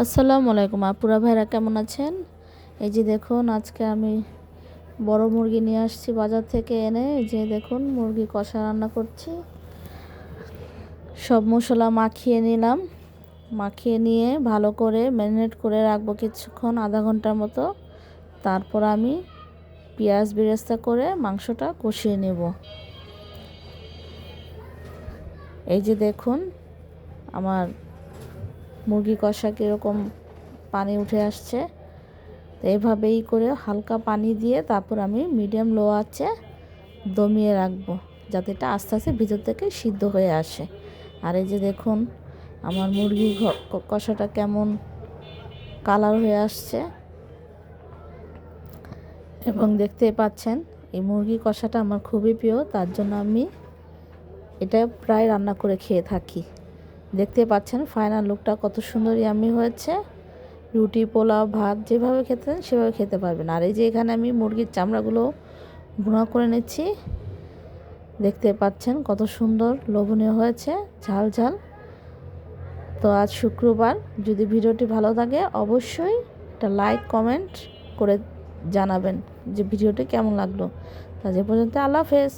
আসসালামু আলাইকুম আপুরা ভাইরা, কেমন আছেন? এই যে দেখুন, আজকে আমি বড় মুরগি নিয়ে আসছি বাজার থেকে এনে। এই যে দেখুন, মুরগি কষা রান্না করছি। সব মশলা মাখিয়ে নিলাম। মাখিয়ে নিয়ে ভালো করে ম্যারিনেট করে রাখবো কিছুক্ষণ, আধা ঘন্টার মতো। তারপর আমি পেঁয়াজ বেরেস্তা করে মাংসটা কষিয়ে নেব। এই যে দেখুন, আমার মুরগি কষা কীরকম পানি উঠে আসছে। তো এইভাবেই করে হালকা পানি দিয়ে তারপর আমি মিডিয়াম লো আঁচে দমিয়ে রাখবো, যাতে এটা আস্তে আস্তে ভিতর থেকে সিদ্ধ হয়ে আসে। আর এই যে দেখুন, আমার মুরগি কষাটা কেমন কালার হয়ে আসছে, এবং দেখতে পাচ্ছেন এই মুরগি কষাটা আমার খুবই প্রিয়। তার জন্য আমি এটা প্রায় রান্না করে খেয়ে থাকি। দেখতে পাচ্ছেন ফাইনাল লুকটা কত সুন্দর ইয়াম্মি হয়েছে। রুটি, পোলাও, ভাত যেভাবে খেতে সেভাবে খেতে পারবেন। আর এই যে এখানে আমি মুরগির চামড়াগুলো ভুনা করে নিচ্ছি। দেখতে পাচ্ছেন কত সুন্দর লোভনীয় হয়েছে, ঝাল ঝাল। তো আজ শুক্রবার, যদি ভিডিওটি ভালো লাগে অবশ্যই একটা লাইক কমেন্ট করে জানাবেন যে ভিডিওটি কেমন লাগলো। তা যে পর্যন্ত, আল্লাহ হাফেজ।